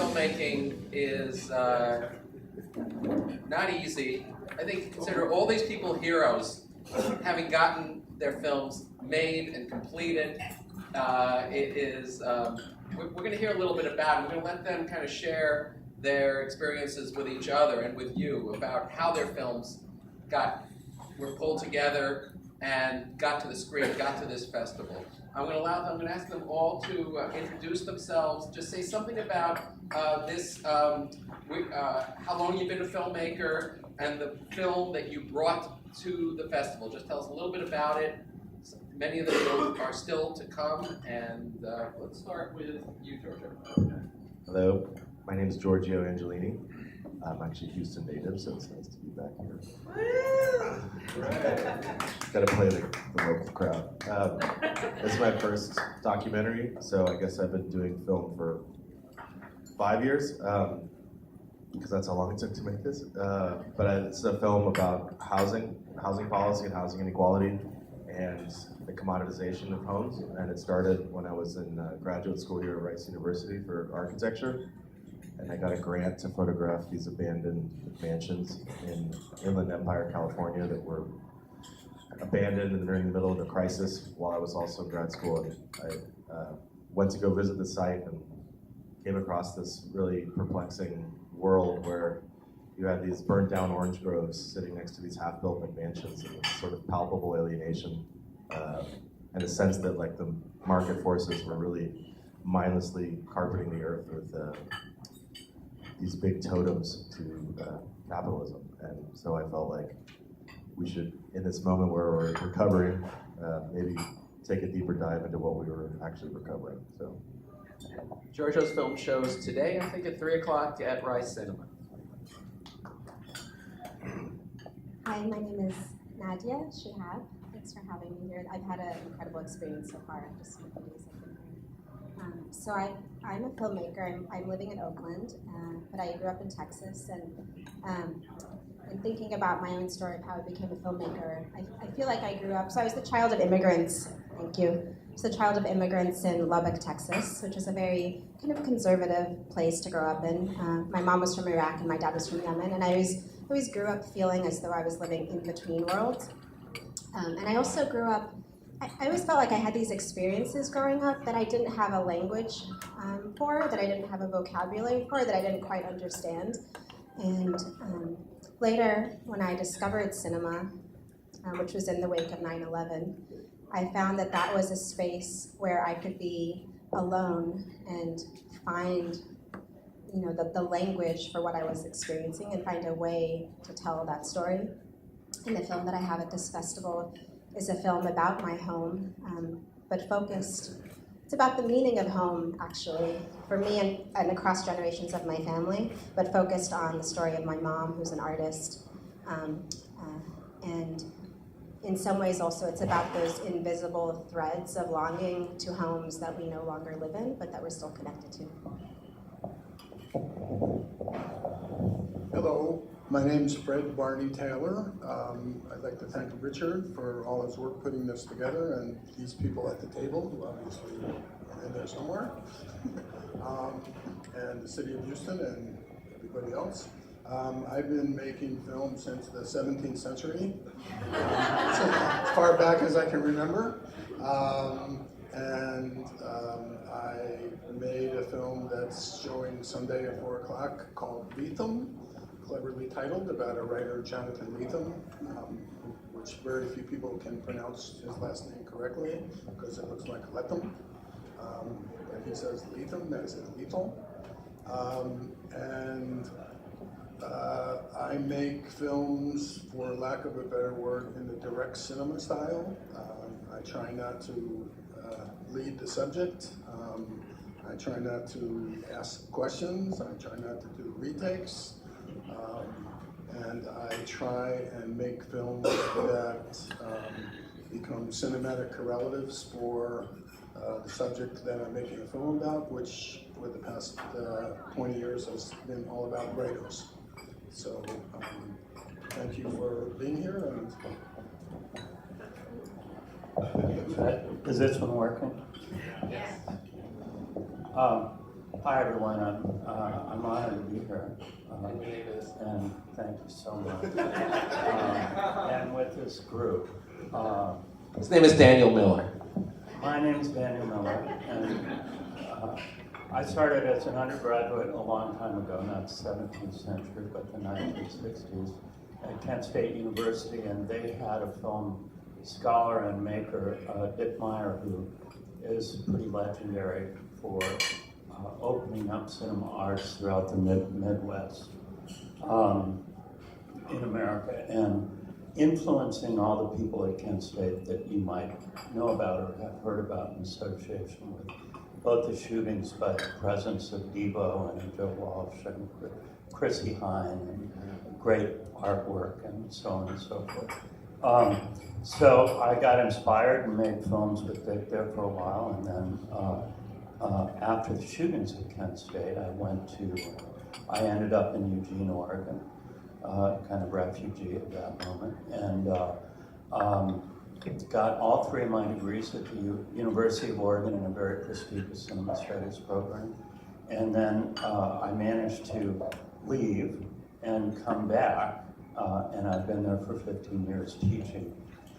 filmmaking is not easy. I think consider all these people heroes, having gotten their films made and completed. We're going to hear a little bit about it. We're going to let them kind of share their experiences with each other and with you about how their films were pulled together and got to the screen, got to this festival. I'm going to ask them all to introduce themselves. Just say something about how long you've been a filmmaker and the film that you brought to the festival. Just tell us a little bit about it. Many of them are still to come, and let's start with you, Giorgio. Hello, my name is Giorgio Angelini. I'm actually a Houston native, so it's nice to be back here. Got to play the local crowd. This is my first documentary, so I guess I've been doing film for 5 years, because that's how long it took to make this. But it's a film about housing policy and housing inequality, and the commoditization of homes. And it started when I was in graduate school here at Rice University for architecture. And I got a grant to photograph these abandoned mansions in Inland Empire, California, that were abandoned and they're in the middle of a crisis while I was also in grad school. And I went to go visit the site and came across this really perplexing world where you had these burnt down orange groves sitting next to these half-built McMansions, and this sort of palpable alienation, and a sense that like the market forces were really mindlessly carpeting the earth with these big totems to capitalism. And so I felt like we should, in this moment where we're recovering, maybe take a deeper dive into what we were actually recovering. So, Giorgio's film shows today, I think at 3 o'clock at Rice Cinema. Hi, my name is Nadia, Shihab. Thanks for having me here. I've had an incredible experience so far. I've just seen the days I've been here. So I'm a filmmaker. I'm living in Oakland, but I grew up in Texas. And in thinking about my own story of how I became a filmmaker, I feel like I grew up, so I was the child of immigrants. Thank you. I was the child of immigrants in Lubbock, Texas, which is a very kind of conservative place to grow up in. My mom was from Iraq and my dad was from Yemen, and I always grew up feeling as though I was living in between worlds. And I also grew up, I always felt like I had these experiences growing up that I didn't have a language for, that I didn't have a vocabulary for, that I didn't quite understand. And later, when I discovered cinema, which was in the wake of 9/11, I found that that was a space where I could be alone and find the language for what I was experiencing and find a way to tell that story. And the film that I have at this festival is a film about my home, but focused. It's about the meaning of home, actually, for me and across generations of my family, but focused on the story of my mom, who's an artist. And in some ways also it's about those invisible threads of longing to homes that we no longer live in, but that we're still connected to. Hello, my name is Fred Barney Taylor. I'd like to thank Richard for all his work putting this together, and these people at the table, who obviously are in there somewhere, and the city of Houston and everybody else. I've been making film since the 17th century, as far back as I can remember. I made a film that's showing Sunday at 4 o'clock called Lethem, cleverly titled, about a writer, Jonathan Lethem, which very few people can pronounce his last name correctly because it looks like Lethem. And he says Lethem, as in lethal. I make films, for lack of a better word, in the direct cinema style. I try not to lead the subject. I try not to ask questions. I try not to do retakes. And I try and make films that become cinematic correlatives for the subject that I'm making a film about, which for the past 20 years has been all about writers. So thank you for being here. And Is this one working? Yes. Hi everyone, I'm honored to be here. And your name is? And thank you so much. And with this group. His name is Daniel Miller. My name is Daniel Miller, and I started as an undergraduate a long time ago, not the 17th century, but the 1960s, at Kent State University, and they had a film scholar and maker, Dick Meyer, who is pretty legendary for opening up cinema arts throughout the Midwest in America, and influencing all the people at Kent State that you might know about or have heard about in association with both the shootings, but the presence of Devo and Joe Walsh and Chrissy Hine and great artwork and so on and so forth. So I got inspired and made films with Dick there for a while, and then after the shootings at Kent State, I ended up in Eugene, Oregon, kind of refugee at that moment, and got all three of my degrees at the University of Oregon in a very prestigious cinema studies program. And then I managed to leave and come back, and I've been there for 15 years teaching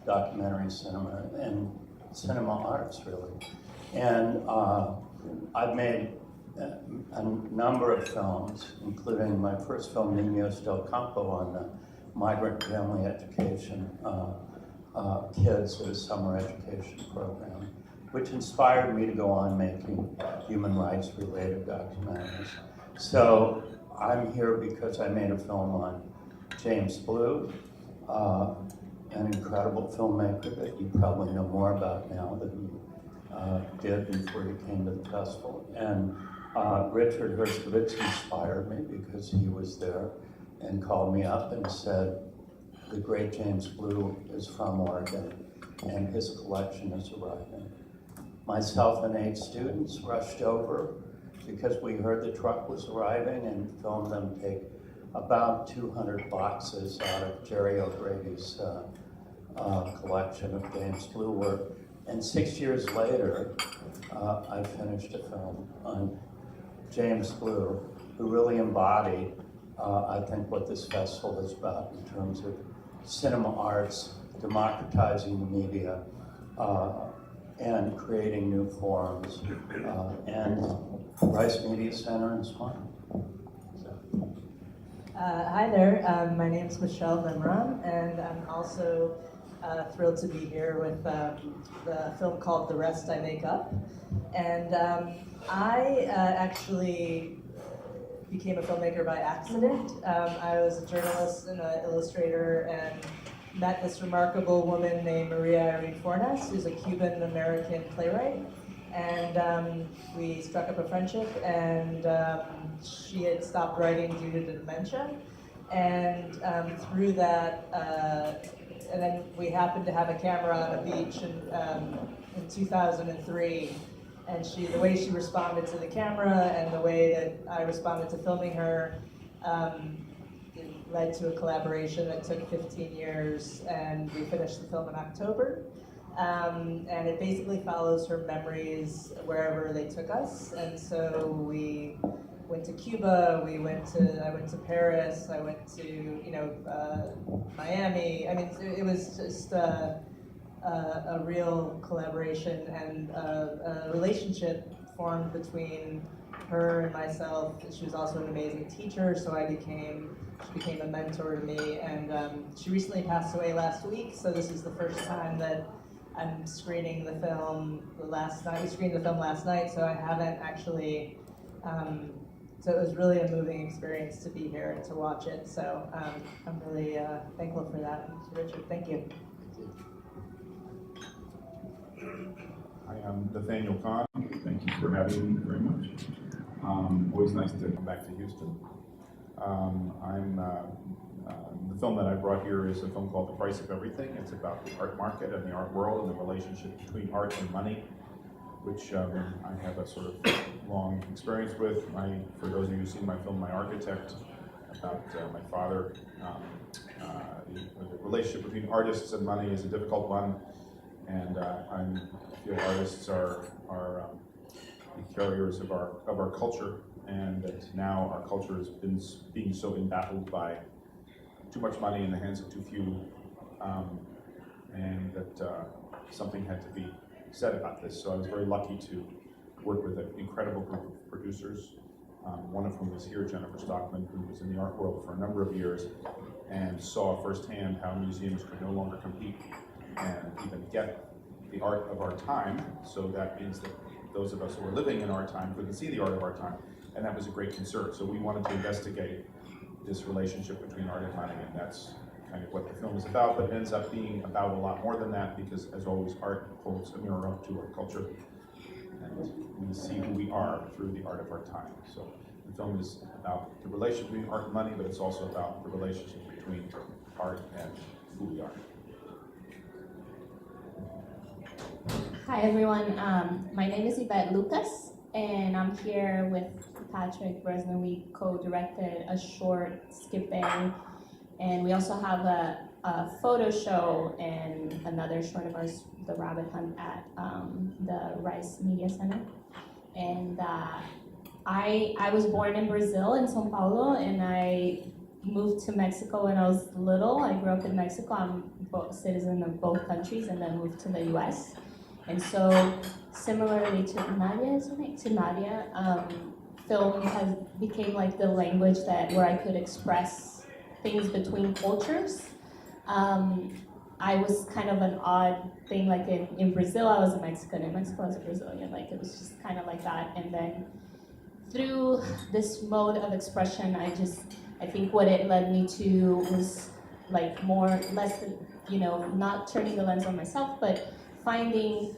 documentary cinema and cinema arts, really. And I've made a number of films, including my first film, Niños del Campo, on the migrant family education, kids at a summer education program, which inspired me to go on making human rights related documentaries. So I'm here because I made a film on James Blue, an incredible filmmaker that you probably know more about now than you did before you came to the festival. And Richard Herskovitz inspired me because he was there and called me up and said, the great James Blue is from Oregon and his collection is arriving. Myself and 8 students rushed over because we heard the truck was arriving and filmed them take about 200 boxes out of Jerry O'Grady's collection of James Blue work. And 6 years later, I finished a film on James Blue, who really embodied, I think, what this festival is about in terms of cinema arts, democratizing the media, and creating new forums, and Rice Media Center and Smile. Hi there, my name is Michelle Memran, and I'm also thrilled to be here with the film called The Rest I Make Up. And I actually became a filmmaker by accident. I was a journalist and an illustrator and met this remarkable woman named Maria Irene Fornes, who's a Cuban-American playwright. And we struck up a friendship, and she had stopped writing due to dementia. And through that, and then we happened to have a camera on a beach in 2003. And the way she responded to the camera and the way that I responded to filming her led to a collaboration that took 15 years, and we finished the film in October. And it basically follows her memories wherever they took us. And so we went to Cuba, I went to Paris, I went to Miami. I mean, it was just a real collaboration and a relationship formed between her and myself. She was also an amazing teacher, so she became a mentor to me. And she recently passed away last week, so this is the first time that I'm screening the film last night. We screened the film last night, so I haven't actually, so it was really a moving experience to be here and to watch it. So I'm really thankful for that. And to Richard, thank you. Hi, I'm Nathaniel Kahn. Thank you for having me very much. Always nice to come back to Houston. The film that I brought here is a film called The Price of Everything. It's about the art market and the art world and the relationship between art and money, which I have a sort of long experience with. For those of you who've seen my film, My Architect, about my father, the relationship between artists and money is a difficult one. And I feel artists are the carriers of our culture, and that now our culture has been being so embattled by too much money in the hands of too few, and that something had to be said about this. So I was very lucky to work with an incredible group of producers, one of whom is here, Jennifer Stockman, who was in the art world for a number of years and saw firsthand how museums could no longer compete and even get the art of our time. So that means that those of us who are living in our time couldn't see the art of our time, and that was a great concern. So we wanted to investigate this relationship between art and money, and that's kind of what the film is about, but it ends up being about a lot more than that, because as always, art holds a mirror up to our culture, and we see who we are through the art of our time. So the film is about the relationship between art and money, but it's also about the relationship between art and who we are. Hi everyone, my name is Ivete Lucas, and I'm here with Patrick Bresnan. We co-directed a short, Skipping, and we also have a photo show and another short of ours, The Rabbit Hunt, at the Rice Media Center. And I was born in Brazil, in São Paulo, and I moved to Mexico when I was little. I grew up in Mexico. I'm a citizen of both countries, and then moved to the US. And so, similarly to Nadia, film became like the language where I could express things between cultures. I was kind of an odd thing, like in Brazil I was a Mexican, in Mexico I was a Brazilian, like it was just kind of like that. And then through this mode of expression, I think what it led me to was like less than, not turning the lens on myself, but finding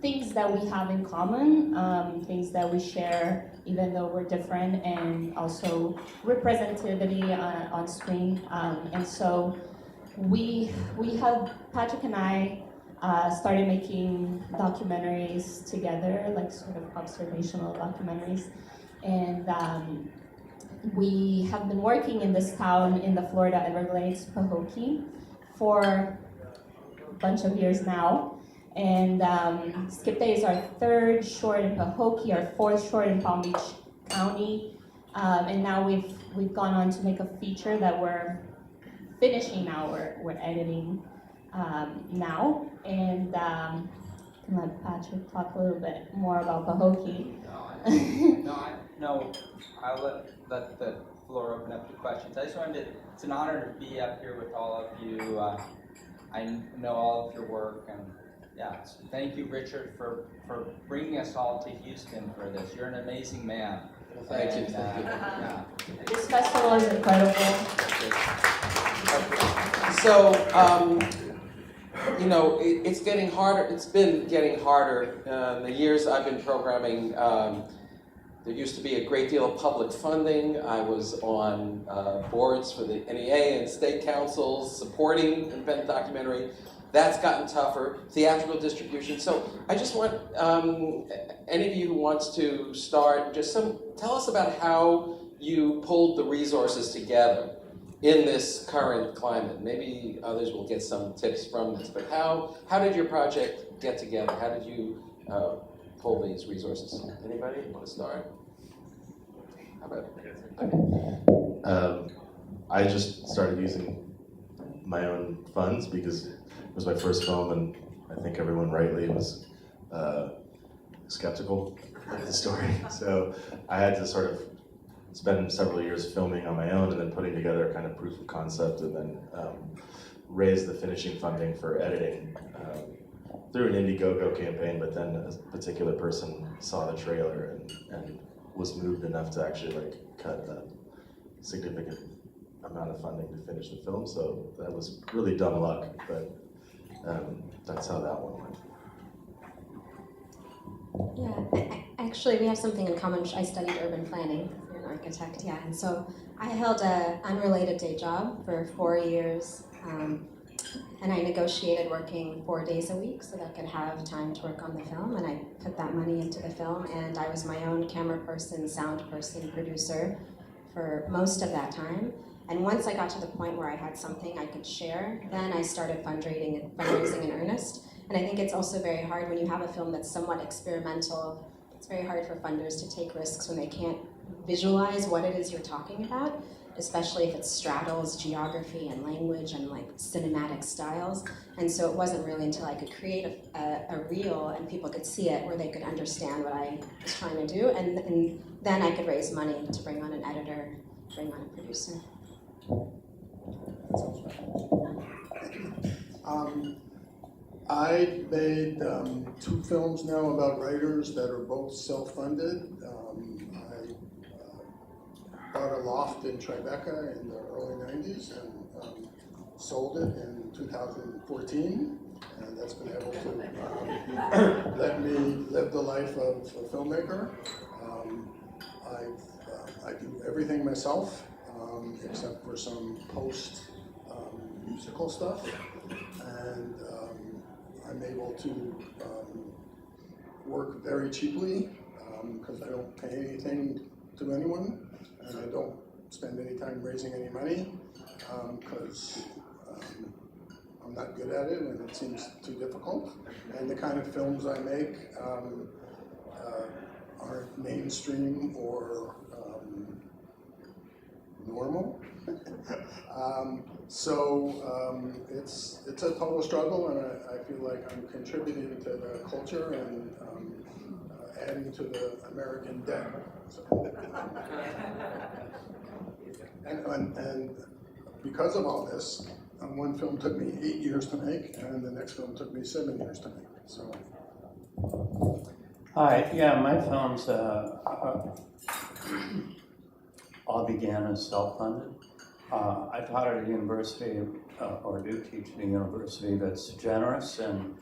things that we have in common, things that we share even though we're different, and also representativity on screen. And so Patrick and I started making documentaries together, like sort of observational documentaries. And we have been working in this town in the Florida Everglades, Pahokee, for a bunch of years now. And Skip Day is our third short in Pahokee, our fourth short in Palm Beach County. And now we've gone on to make a feature that we're finishing now, we're editing now. And can let Patrick talk a little bit more about Pahokee. No, I'll let the floor open up to questions. I just wanted to, it's an honor to be up here with all of you. I know all of your work, and yeah, thank you, Richard, for bringing us all to Houston for this. You're an amazing man. Well, thank you. Yeah. This festival is incredible. So, it's getting harder. It's been getting harder. The years I've been programming, there used to be a great deal of public funding. I was on boards for the NEA and state councils supporting independent documentary. That's gotten tougher. Theatrical distribution. So I just want any of you who wants to start, tell us about how you pulled the resources together in this current climate. Maybe others will get some tips from this, but how did your project get together? How did you pull these resources? Anybody want to start? How about I just started using my own funds because it was my first film, and I think everyone rightly was skeptical of the story. So I had to sort of spend several years filming on my own and then putting together a kind of proof of concept, and then raise the finishing funding for editing through an Indiegogo campaign. But then a particular person saw the trailer and was moved enough to actually cut a significant amount of funding to finish the film. So that was really dumb luck, but that's how that one went. Yeah, actually we have something in common. I studied urban planning. You're an architect, yeah. And so I held an unrelated day job for 4 years, and I negotiated working 4 days a week so that I could have time to work on the film, and I put that money into the film, and I was my own camera person, sound person, producer for most of that time. And once I got to the point where I had something I could share, then I started fundraising in earnest. And I think it's also very hard when you have a film that's somewhat experimental It's very hard for funders to take risks when they can't visualize what it is you're talking about, especially if it straddles geography and language and like cinematic styles. And so it wasn't really until I could create a reel and people could see it where they could understand what I was trying to do. And then I could raise money to bring on an editor, bring on a producer. I made 2 films now about writers that are both self-funded. I bought a loft in Tribeca in the early 90s and sold it in 2014. And that's been able to let me live the life of a filmmaker. I do everything myself, except for some post-musical stuff. And I'm able to work very cheaply because I don't pay anything to anyone, and I don't spend any time raising any money because I'm not good at it and it seems too difficult. And the kind of films I make aren't mainstream or normal. It's a total struggle, and I feel like I'm contributing to the culture and adding to the American debt. So, and because of all this, one film took me 8 years to make, and the next film took me 7 years to make. So. Hi, yeah, my films all began as self-funded. I taught at a university, or do teach at a university that's generous, and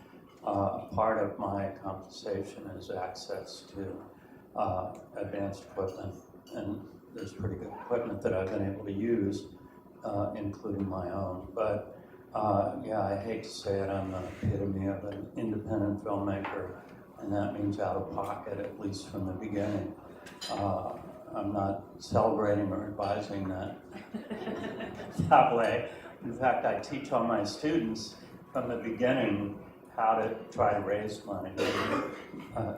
part of my compensation is access to advanced equipment, and there's pretty good equipment that I've been able to use, including my own. But yeah, I hate to say it, I'm the epitome of an independent filmmaker, and that means out of pocket, at least from the beginning. I'm not celebrating or advising that way. In fact, I teach all my students from the beginning how to try to raise money,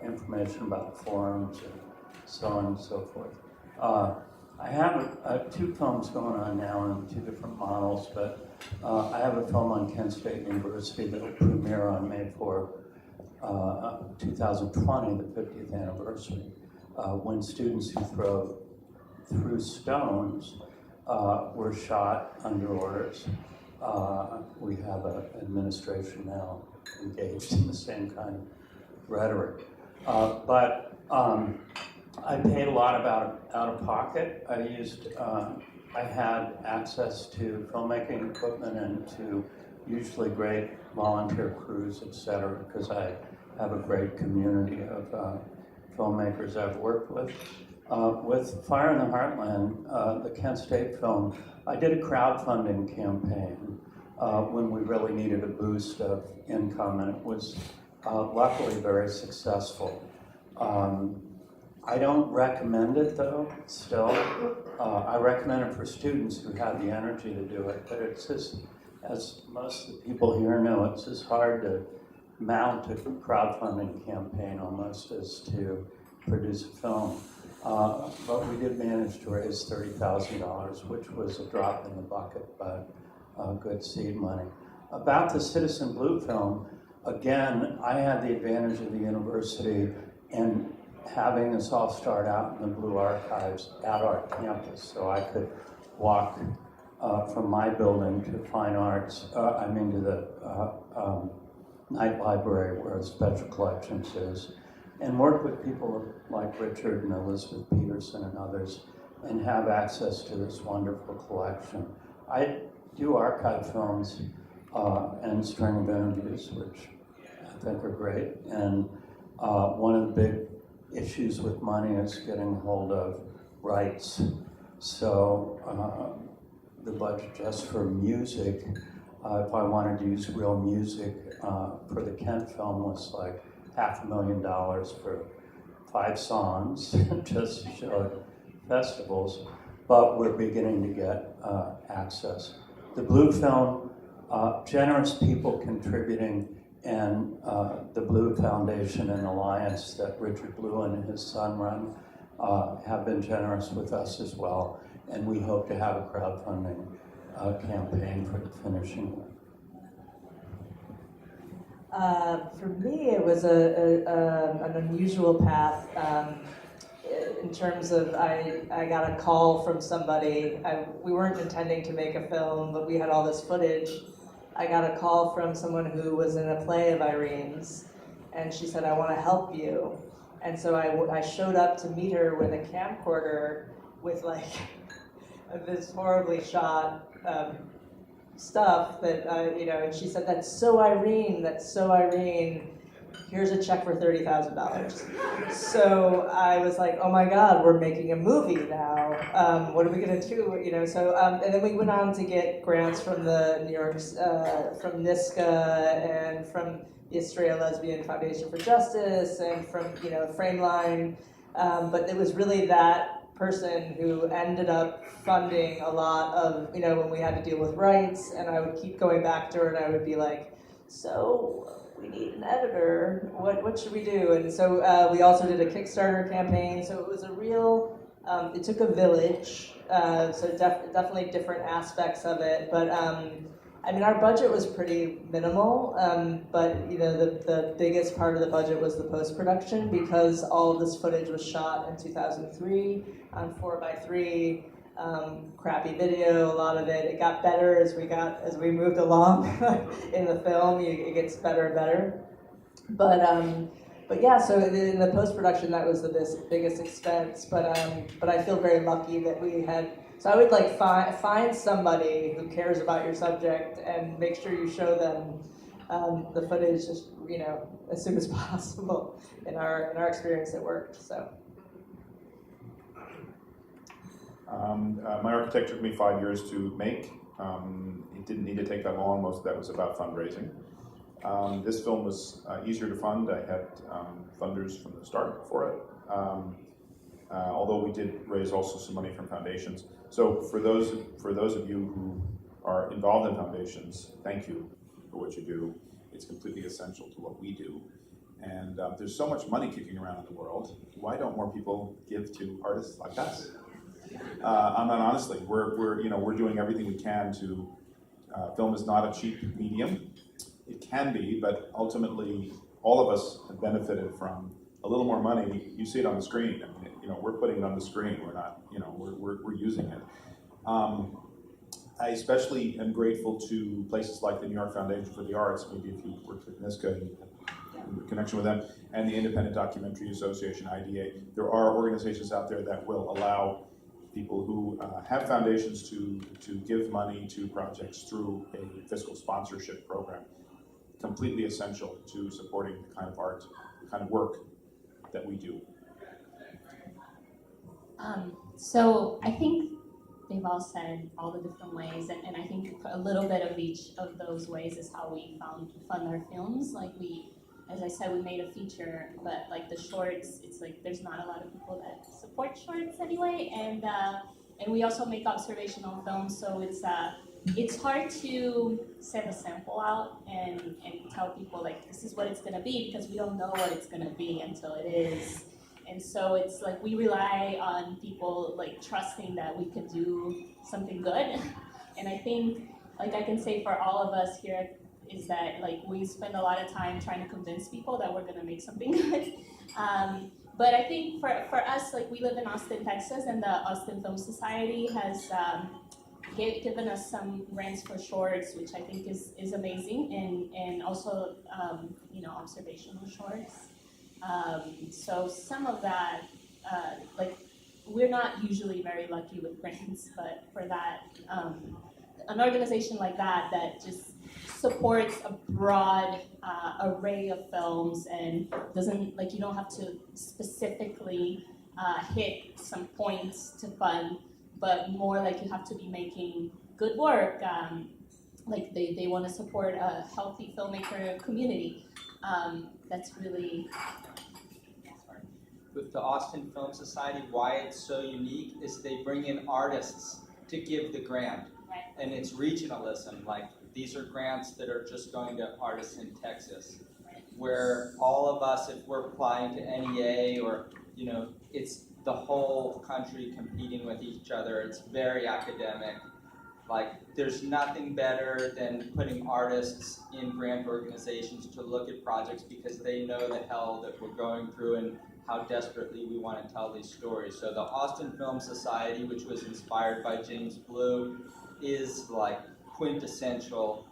information about forums and so on and so forth. I have 2 films going on now in 2 different models, but I have a film on Kent State University that will premiere on May 4, 2020, the 50th anniversary, when students who threw stones were shot under orders. We have an administration now engaged in the same kind of rhetoric. But I paid a lot out of pocket. I had access to filmmaking equipment and to usually great volunteer crews, et cetera, because I have a great community of filmmakers I've worked with. With Fire in the Heartland, the Kent State film, I did a crowdfunding campaign when we really needed a boost of income, and it was luckily very successful. I don't recommend it though, still. I recommend it for students who have the energy to do it, but it's just, as most of the people here know, it's as hard to mount a crowdfunding campaign almost as to produce a film. But we did manage to raise $30,000, which was a drop in the bucket, but good seed money. About the Citizen Blue film, again, I had the advantage of the university in having us all start out in the Blue Archives at our campus, so I could walk from my building to Fine Arts, to the Night Library where Special Collections is, and work with people like Richard and Elizabeth Peterson and others, and have access to this wonderful collection. I do archive films and string of interviews, which I think are great, and one of the big issues with money is getting hold of rights. So the budget just for music, if I wanted to use real music for the Kent film, was like $500,000 for 5 songs just to show at festivals, but we're beginning to get access. The Blue film, generous people contributing And the Blue Foundation and Alliance that Richard Blue and his son run have been generous with us as well. And we hope to have a crowdfunding campaign for the finishing work. For me, it was an unusual path in terms of I got a call from somebody. We weren't intending to make a film, but we had all this footage. I got a call from someone who was in a play of Irene's, and she said, "I want to help you." And so I showed up to meet her with a camcorder with like this horribly shot stuff that, and she said, "That's so Irene, that's so Irene. Here's a check for $30,000. So I was like, oh my God, we're making a movie now. What are we gonna do? And then we went on to get grants from the New York, from NISCA and from the Australia Lesbian Foundation for Justice and from, Frameline. But it was really that person who ended up funding a lot of, when we had to deal with rights, and I would keep going back to her and I would be like, so we need an editor, what should we do? And so we also did a Kickstarter campaign, so it was a real, it took a village, so definitely different aspects of it, but our budget was pretty minimal, but the biggest part of the budget was the post-production, because all of this footage was shot in 2003 on 4x3, crappy video, a lot of it. It got better as we moved along in the film. It gets better and better. But yeah, so in the post-production, that was the biggest expense. But I feel very lucky that we had. So I would find somebody who cares about your subject and make sure you show them the footage just as soon as possible. In our experience, it worked. So. My architect took me 5 years to make. It didn't need to take that long. Most of that was about fundraising. This film was easier to fund. I had funders from the start for it, although we did raise also some money from foundations. So for those of you who are involved in foundations, thank you for what you do. It's completely essential to what we do. And there's so much money kicking around in the world. Why don't more people give to artists like us? Honestly, we're doing everything we can to. Film is not a cheap medium. It can be, but ultimately, all of us have benefited from a little more money. You see it on the screen. We're putting it on the screen. We're not. We're using it. I especially am grateful to places like the New York Foundation for the Arts. Maybe if you worked with NISCA, you have a connection with them, and the Independent Documentary Association (IDA). There are organizations out there that will allow people who have foundations to give money to projects through a fiscal sponsorship program. Completely essential to supporting the kind of art, the kind of work that we do. So I think they've all said all the different ways, and I think a little bit of each of those ways is how we fund our films. Like as I said, we made a feature, but like the shorts, it's like there's not a lot of people that support shorts anyway, and we also make observational films, so it's hard to send a sample out and tell people like this is what it's gonna be, because we don't know what it's gonna be until it is, and so it's like we rely on people like trusting that we could do something good, and I think like I can say for all of us here is that like we spend a lot of time trying to convince people that we're gonna make something good. But I think for us, like we live in Austin, Texas, and the Austin Film Society has given us some grants for shorts, which I think is amazing, and also observational shorts. So some of that, like we're not usually very lucky with grants, but for that, an organization like that just supports a broad array of films and doesn't, like, you don't have to specifically hit some points to fund, but more like you have to be making good work. Like they want to support a healthy filmmaker community. That's really... With the Austin Film Society, why it's so unique is they bring in artists to give the grant. Right. And it's regionalism. Like these are grants that are just going to artists in Texas, where all of us, if we're applying to NEA or, it's the whole country competing with each other. It's very academic. Like, there's nothing better than putting artists in grant organizations to look at projects because they know the hell that we're going through and how desperately we want to tell these stories. So the Austin Film Society, which was inspired by James Blue, is like quintessential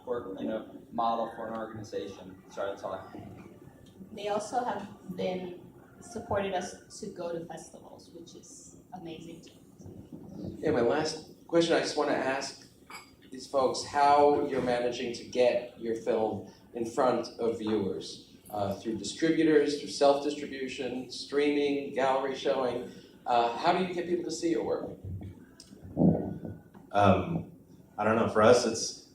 model for an organization. Sorry, that's all I have. They also have been supported us to go to festivals, which is amazing too. Yeah, my last question, I just want to ask these folks how you're managing to get your film in front of viewers through distributors, through self-distribution, streaming, gallery showing. How do you get people to see your work? I don't know. For us,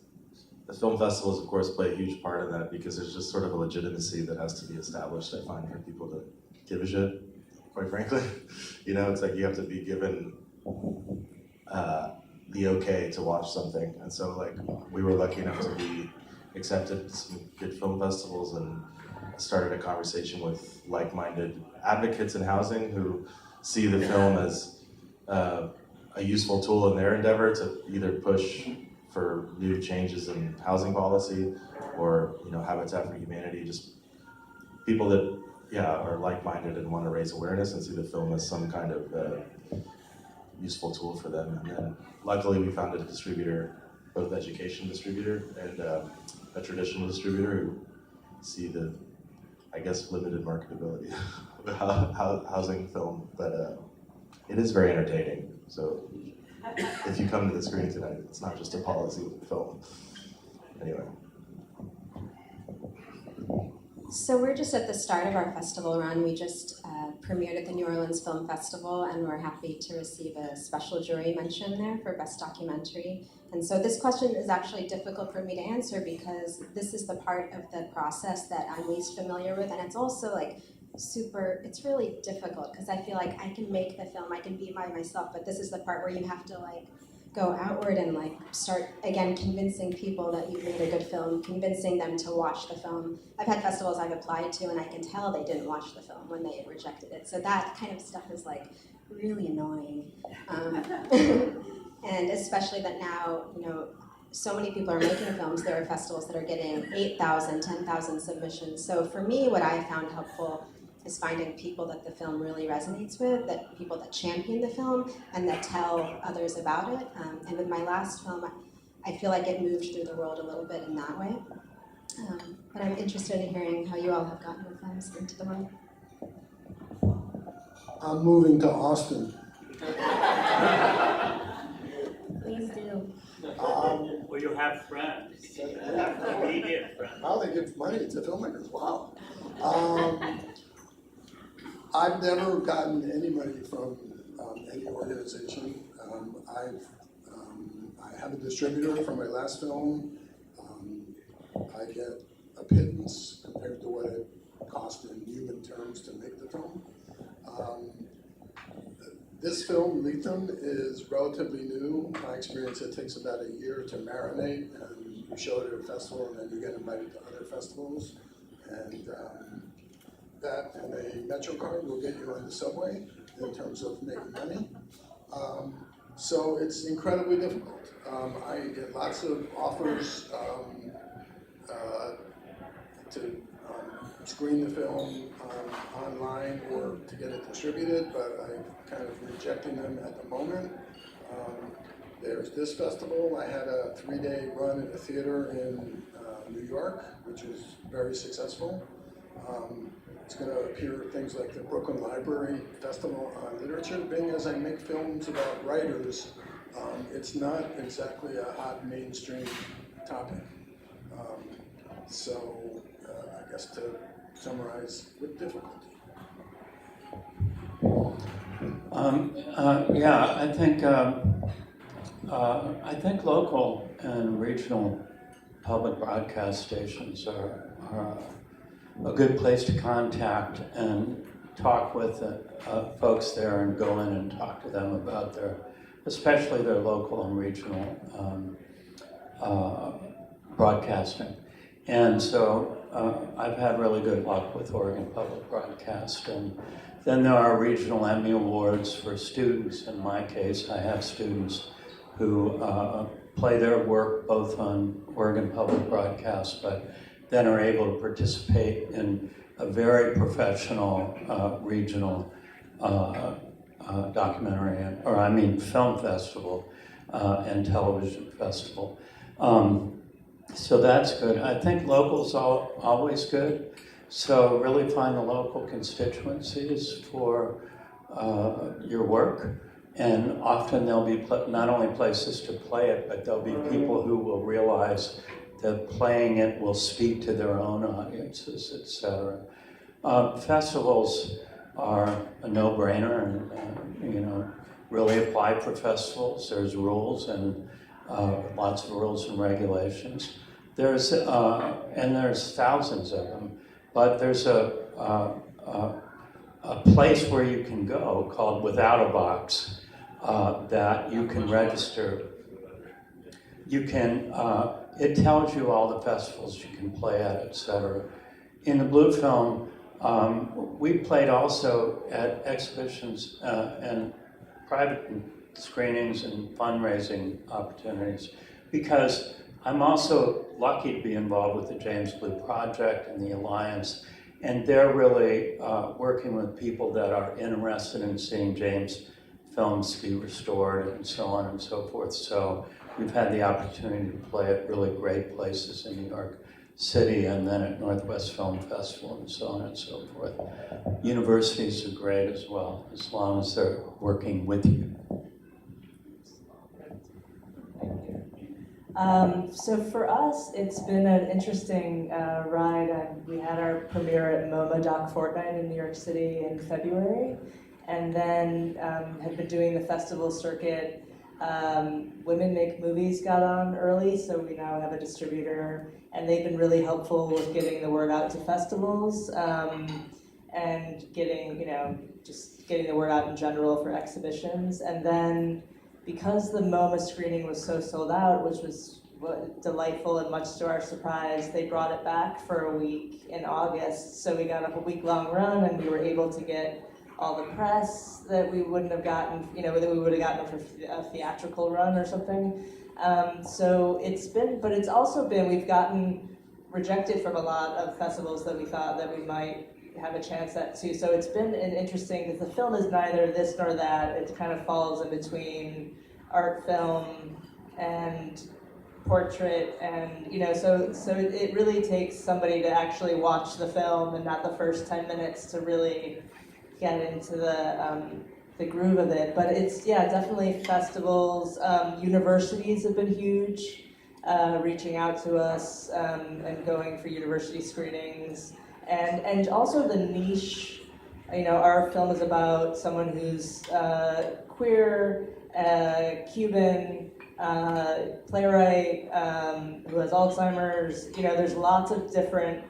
the film festivals, of course, play a huge part in that because there's just sort of a legitimacy that has to be established, I find, for people to give a shit, quite frankly. It's like you have to be given the okay to watch something. And so, like, we were lucky enough to be accepted to some good film festivals and started a conversation with like-minded advocates in housing who see the film as a useful tool in their endeavor to either push for new changes in housing policy or, Habitat for Humanity, just people that, are like-minded and want to raise awareness and see the film as some kind of useful tool for them. And then luckily we found a distributor, both education distributor and a traditional distributor who see the, I guess, limited marketability of housing film, but it is very entertaining. So if you come to the screening tonight, it's not just a policy film. Anyway. So we're just at the start of our festival run. We just premiered at the New Orleans Film Festival, and we're happy to receive a special jury mention there for Best Documentary. And so this question is actually difficult for me to answer because this is the part of the process that I'm least familiar with, and it's also like it's really difficult because I feel like I can make the film, I can be by myself, but this is the part where you have to like go outward and like start again convincing people that you've made a good film, convincing them to watch the film. I've had festivals I've applied to and I can tell they didn't watch the film when they rejected it. So that kind of stuff is like really annoying. And especially that now, so many people are making films. There are festivals that are getting 8,000, 10,000 submissions. So for me, what I found helpful is finding people that the film really resonates with, that people that champion the film and that tell others about it. And with my last film, I feel like it moved through the world a little bit in that way. But I'm interested in hearing how you all have gotten your films into the world. I'm moving to Austin. Please do. Well, you have friends. Immediate friends. Wow, they give money to filmmakers. Wow. I've never gotten any money from any organization. I have a distributor for my last film. I get a pittance compared to what it cost in human terms to make the film. This film, Lethem, is relatively new. In my experience, it takes about a year to marinate, and you show it at a festival, and then you get invited to other festivals. And that and a Metro card will get you on the subway in terms of making money. So it's incredibly difficult. I get lots of offers to screen the film online or to get it distributed, but I'm kind of rejecting them at the moment. There's this festival. I had a 3-day run at a theater in New York, which was very successful. It's going to appear at things like the Brooklyn Library Festival on Literature. Being as I make films about writers, it's not exactly a hot mainstream topic. So I guess to summarize, with difficulty. I think local and regional public broadcast stations are a good place to contact and talk with folks there and go in and talk to them about especially their local and regional broadcasting. And so I've had really good luck with Oregon Public Broadcast. And then there are regional Emmy Awards for students. In my case, I have students who play their work both on Oregon Public Broadcast, but then are able to participate in a very professional regional documentary, film festival and television festival. So that's good. I think local's always good. So really find the local constituencies for your work. And often there'll be not only places to play it, but there'll be people who will realize that playing it will speak to their own audiences, etc. Festivals are a no-brainer, and really apply for festivals. There's rules and lots of rules and regulations. There's thousands of them, but there's a place where you can go called Without a Box that you can register. You can. It tells you all the festivals you can play at, etc. In the Blue Film, we played also at exhibitions and private screenings and fundraising opportunities, because I'm also lucky to be involved with the James Blue Project and the Alliance, and they're really working with people that are interested in seeing James films be restored and so on and so forth. So we've had the opportunity to play at really great places in New York City and then at Northwest Film Festival and so on and so forth. Universities are great as well, as long as they're working with you. So for us, it's been an interesting ride. We had our premiere at MoMA Doc Fortnight in New York City in February, and then had been doing the festival circuit. Women Make Movies got on early, so we now have a distributor, and they've been really helpful with getting the word out to festivals and getting, just getting the word out in general for exhibitions. And then because the MoMA screening was so sold out, which was delightful and much to our surprise, they brought it back for a week in August. So we got a week-long run, and we were able to get all the press that we wouldn't have gotten, that we would have gotten for a theatrical run or something. So it's been, but it's also been, we've gotten rejected from a lot of festivals that we thought that we might have a chance at too. So it's been an interesting, because the film is neither this nor that. It kind of falls in between art film and portrait, and so it really takes somebody to actually watch the film and not the first 10 minutes to really get into the groove of it. But it's, definitely festivals. Universities have been huge, reaching out to us and going for university screenings. And also the niche, our film is about someone who's queer, Cuban, playwright, who has Alzheimer's. There's lots of different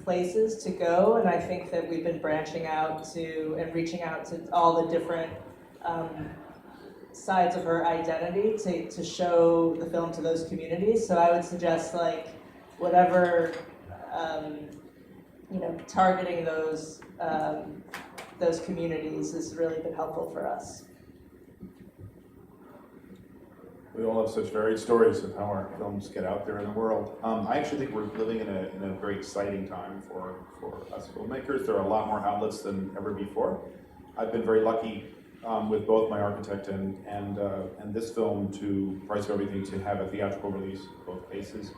places to go, and I think that we've been branching out to and reaching out to all the different sides of her identity to show the film to those communities. So I would suggest, whatever, targeting those communities has really been helpful for us. We all have such varied stories of how our films get out there in the world. I actually think we're living in a very exciting time for us filmmakers. There are a lot more outlets than ever before. I've been very lucky with both My Architect and this film, to Price of Everything, to have a theatrical release in both cases.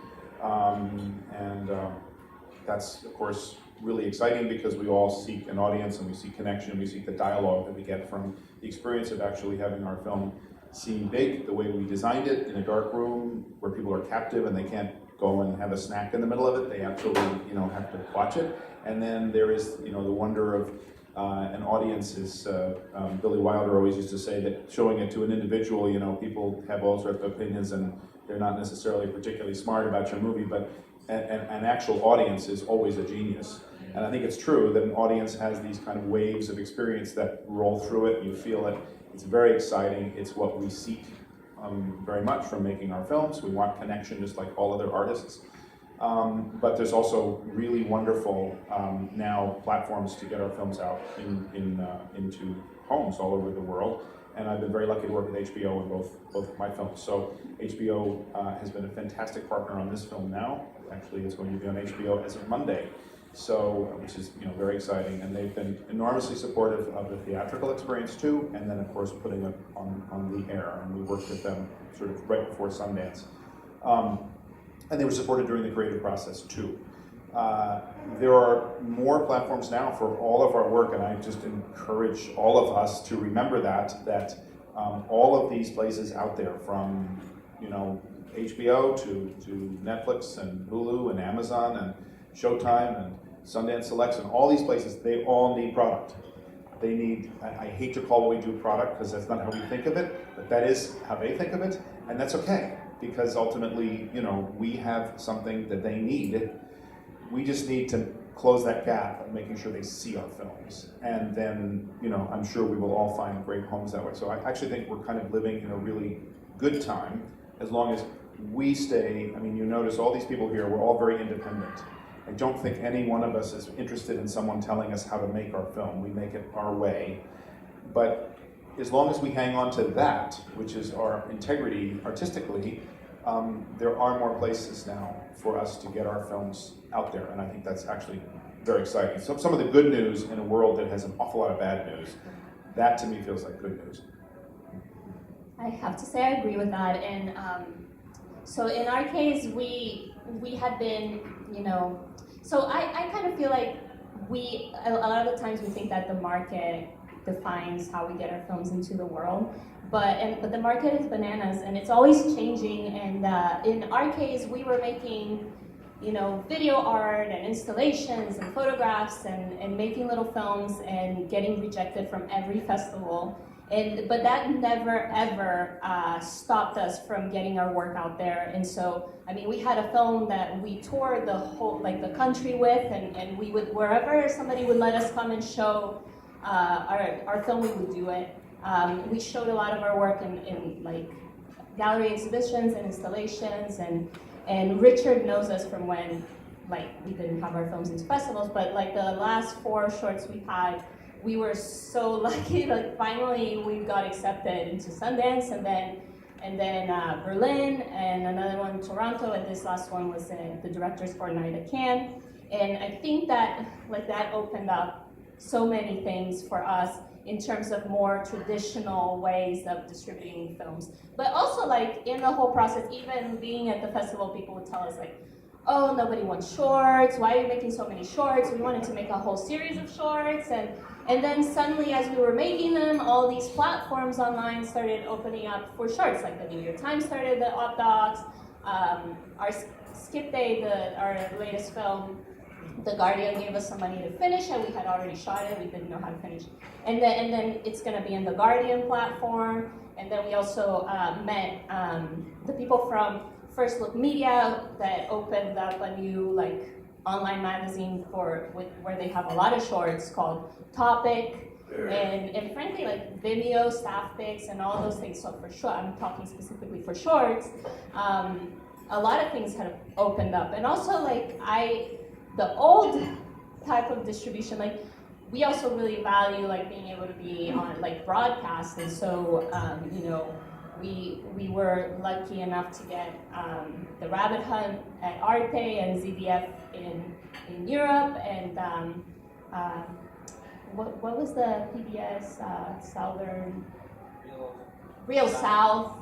That's, of course, really exciting, because we all seek an audience and we seek connection, we seek the dialogue that we get from the experience of actually having our film seem big, the way we designed it, in a dark room where people are captive and they can't go and have a snack in the middle of it. They actually, have to watch it. And then there is, the wonder of an audience is, Billy Wilder always used to say that showing it to an individual, people have all sorts of opinions and they're not necessarily particularly smart about your movie, but an actual audience is always a genius. And I think it's true that an audience has these kind of waves of experience that roll through it. You feel it. It's very exciting. It's what we seek very much from making our films. We want connection just like all other artists. But there's also really wonderful now platforms to get our films out into homes all over the world. And I've been very lucky to work with HBO in both of my films. So HBO has been a fantastic partner on this film now. Actually, it's going to be on HBO as of Monday. So, which is very exciting, and they've been enormously supportive of the theatrical experience too, and then of course putting it on the air. And we worked with them sort of right before Sundance, and they were supported during the creative process too. There are more platforms now for all of our work, and I just encourage all of us to remember that all of these places out there, from HBO to Netflix and Hulu and Amazon and Showtime and Sundance Selects and all these places, they all need product. They need, I hate to call what we do product because that's not how we think of it, but that is how they think of it, and that's okay, because ultimately, we have something that they need. We just need to close that gap of making sure they see our films. And then, I'm sure we will all find great homes that way. So I actually think we're kind of living in a really good time, as long as we stay, you notice all these people here, we're all very independent. I don't think any one of us is interested in someone telling us how to make our film. We make it our way. But as long as we hang on to that, which is our integrity artistically, there are more places now for us to get our films out there, and I think that's actually very exciting. So some of the good news in a world that has an awful lot of bad news, that to me feels like good news. I have to say I agree with that, and so in our case, we had been, so I kind of feel like a lot of the times we think that the market defines how we get our films into the world, but the market is bananas, and it's always changing, and in our case, we were making, video art and installations and photographs and making little films and getting rejected from every festival. But that never ever stopped us from getting our work out there. And so, we had a film that we toured the whole, the country with, and we would, wherever somebody would let us come and show our film, we would do it. We showed a lot of our work in gallery exhibitions and installations, and Richard knows us from when, we didn't have our films into festivals, but the last 4 shorts we had, we were so lucky that finally we got accepted into Sundance, and then Berlin, and another one in Toronto, and this last one was the director's fortnight at Cannes. And I think that that opened up so many things for us in terms of more traditional ways of distributing films. But also in the whole process, even being at the festival, people would tell us oh, nobody wants shorts, why are you making so many shorts? We wanted to make a whole series of shorts, and then suddenly, as we were making them, all these platforms online started opening up for shorts, the New York Times started the op docs, our Skip Day, our latest film, The Guardian gave us some money to finish it. We had already shot it, we didn't know how to finish it. And then it's gonna be in the Guardian platform, and then we also met the people from First Look Media that opened up a new online magazine where they have a lot of shorts called Topic, and frankly Vimeo, staff pics, and all those things. So for sure, I'm talking specifically for shorts. A lot of things have opened up, and also the old type of distribution, we also really value being able to be on broadcast, and so we were lucky enough to get the Rabbit Hunt at Arte and ZDF in Europe, and what was the PBS Southern Real South,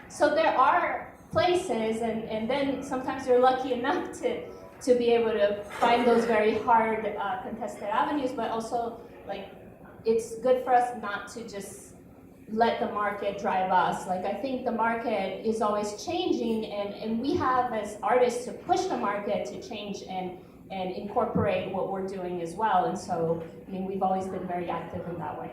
so there are places, and then sometimes you're lucky enough to be able to find those very hard contested avenues, but also it's good for us not to just let the market drive us. I think the market is always changing, and we have as artists to push the market to change and incorporate what we're doing as well. And so, we've always been very active in that way.